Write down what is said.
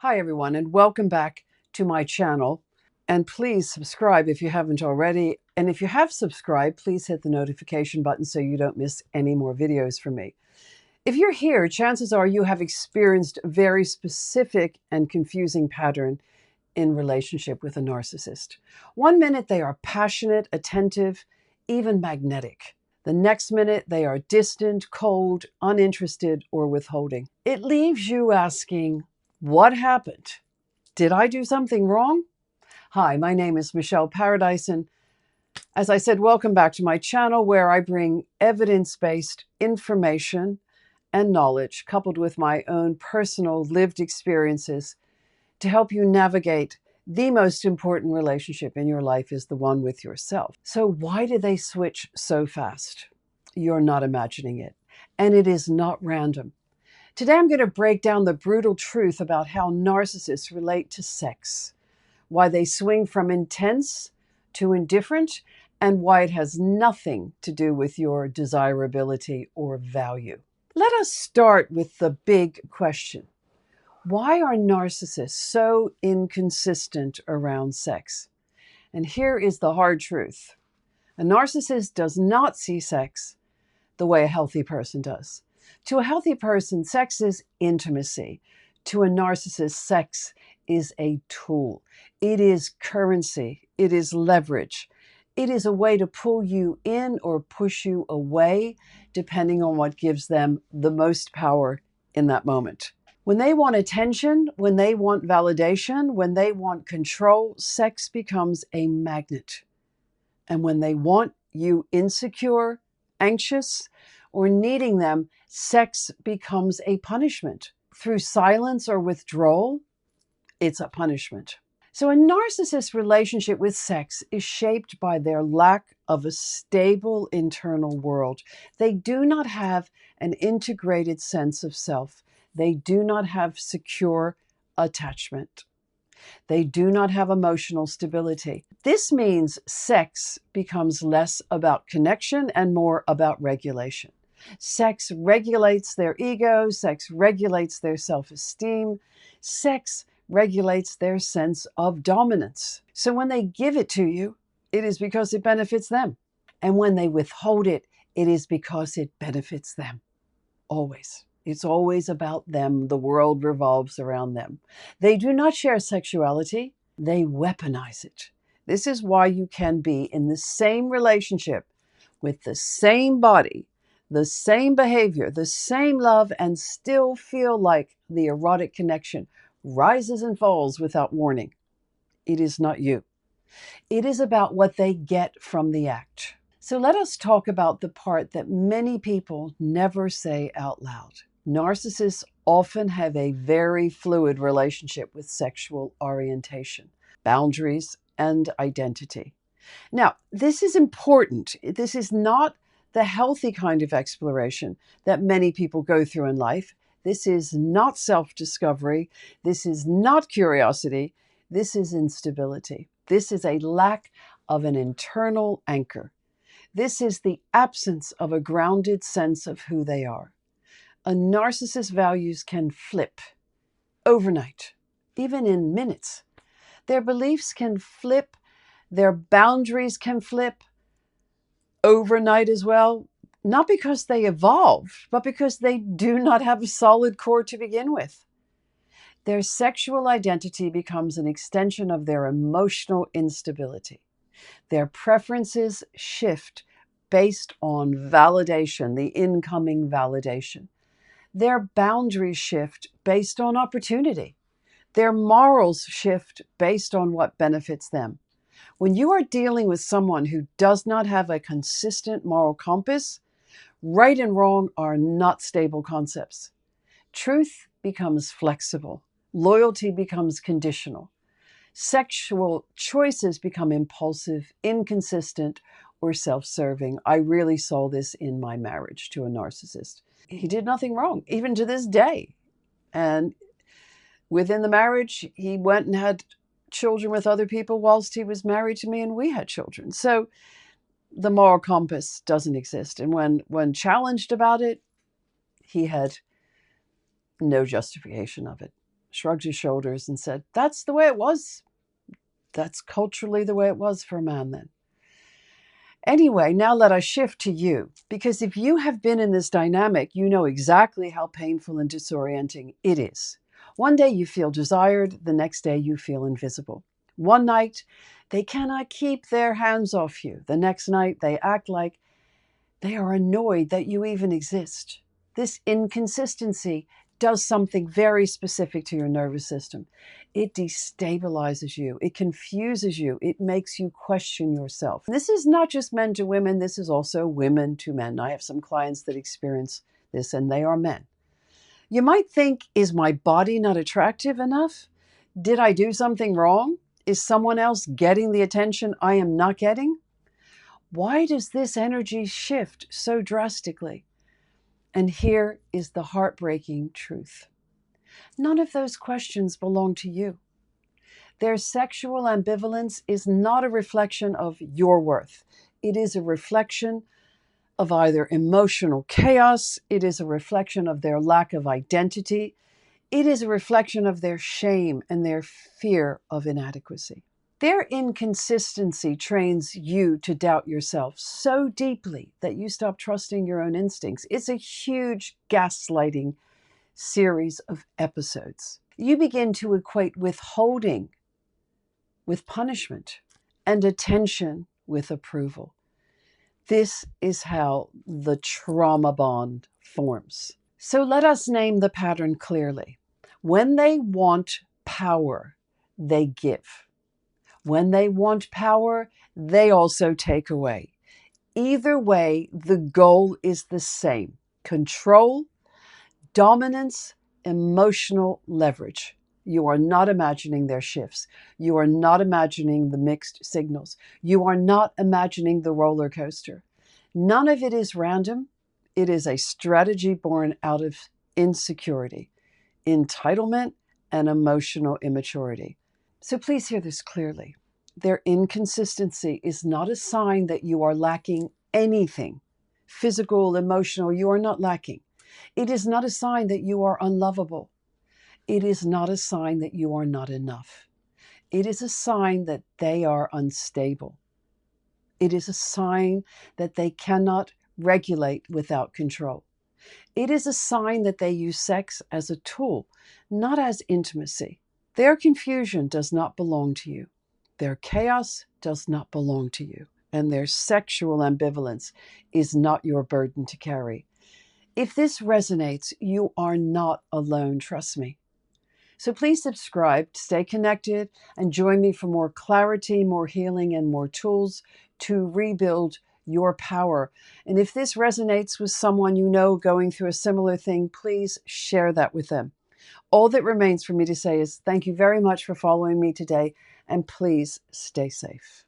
Hi everyone, and welcome back to my channel. And please subscribe if you haven't already. And if you have subscribed, please hit the notification button so you don't miss any more videos from me. If you're here, chances are you have experienced a very specific and confusing pattern in relationship with a narcissist. One minute they are passionate, attentive, even magnetic. The next minute they are distant, cold, uninterested, or withholding. It leaves you asking, what happened? Did I do something wrong? Hi, my name is Michele Paradise, and as I said, welcome back to my channel where I bring evidence-based information and knowledge coupled with my own personal lived experiences to help you navigate the most important relationship in your life is the one with yourself. So why did they switch so fast? You're not imagining it, and it is not random. Today, I'm going to break down the brutal truth about how narcissists relate to sex, why they swing from intense to indifferent, and why it has nothing to do with your desirability or value. Let us start with the big question. Why are narcissists so inconsistent around sex? And here is the hard truth. A narcissist does not see sex the way a healthy person does. To a healthy person, sex is intimacy. To a narcissist, sex is a tool. It is currency. It is leverage. It is a way to pull you in or push you away, depending on what gives them the most power in that moment. When they want attention, when they want validation, when they want control, sex becomes a magnet. And when they want you insecure, anxious, or needing them, sex becomes a punishment. Through silence or withdrawal, it's a punishment. So a narcissist's relationship with sex is shaped by their lack of a stable internal world. They do not have an integrated sense of self. They do not have secure attachment. They do not have emotional stability. This means sex becomes less about connection and more about regulation. Sex regulates their ego. Sex regulates their self-esteem. Sex regulates their sense of dominance. So when they give it to you, it is because it benefits them. And when they withhold it, it is because it benefits them. Always. It's always about them. The world revolves around them. They do not share sexuality. They weaponize it. This is why you can be in the same relationship with the same body, the same behavior, the same love, and still feel like the erotic connection rises and falls without warning. It is not you. It is about what they get from the act. So let us talk about the part that many people never say out loud. Narcissists often have a very fluid relationship with sexual orientation, boundaries, and identity. Now, this is important. This is not the healthy kind of exploration that many people go through in life. This is not self-discovery. This is not curiosity. This is instability. This is a lack of an internal anchor. This is the absence of a grounded sense of who they are. A narcissist's values can flip overnight, even in minutes. Their beliefs can flip, their boundaries can flip overnight as well, not because they evolved, but because they do not have a solid core to begin with. Their sexual identity becomes an extension of their emotional instability. Their preferences shift based on validation, the incoming validation. Their boundaries shift based on opportunity. Their morals shift based on what benefits them. When you are dealing with someone who does not have a consistent moral compass, right and wrong are not stable concepts. Truth becomes flexible. Loyalty becomes conditional. Sexual choices become impulsive, inconsistent, or self-serving. I really saw this in my marriage to a narcissist. He did nothing wrong, even to this day. And within the marriage, he went and had children with other people whilst he was married to me, and we had children. So the moral compass doesn't exist. And when challenged about it, he had no justification of it. shrugged his shoulders and said, "That's the way it was. That's culturally the way it was for a man then." Anyway, now let us shift to you, because if you have been in this dynamic, you know exactly how painful and disorienting it is. One day you feel desired, the next day you feel invisible. One night, they cannot keep their hands off you. The next night, they act like they are annoyed that you even exist. This inconsistency does something very specific to your nervous system. It destabilizes you. It confuses you. It makes you question yourself. This is not just men to women. This is also women to men. I have some clients that experience this, and they are men. You might think, is my body not attractive enough? Did I do something wrong? Is someone else getting the attention I am not getting? Why does this energy shift so drastically? And here is the heartbreaking truth. None of those questions belong to you. Their sexual ambivalence is not a reflection of your worth. It is a reflection of either emotional chaos, it is a reflection of their lack of identity, it is a reflection of their shame and their fear of inadequacy. Their inconsistency trains you to doubt yourself so deeply that you stop trusting your own instincts. It's a huge gaslighting series of episodes. You begin to equate withholding with punishment and attention with approval. This is how the trauma bond forms. So let us name the pattern clearly. When they want power, they give. When they want power, they also take away. Either way, the goal is the same: control, dominance, emotional leverage. You are not imagining their shifts. You are not imagining the mixed signals. You are not imagining the roller coaster. None of it is random. It is a strategy born out of insecurity, entitlement, and emotional immaturity. So please hear this clearly. Their inconsistency is not a sign that you are lacking anything. Physical, emotional, you are not lacking. It is not a sign that you are unlovable. It is not a sign that you are not enough. It is a sign that they are unstable. It is a sign that they cannot regulate without control. It is a sign that they use sex as a tool, not as intimacy. Their confusion does not belong to you. Their chaos does not belong to you. And their sexual ambivalence is not your burden to carry. If this resonates, you are not alone, trust me. So please subscribe, stay connected, and join me for more clarity, more healing, and more tools to rebuild your power. And if this resonates with someone you know going through a similar thing, please share that with them. All that remains for me to say is thank you very much for following me today, and please stay safe.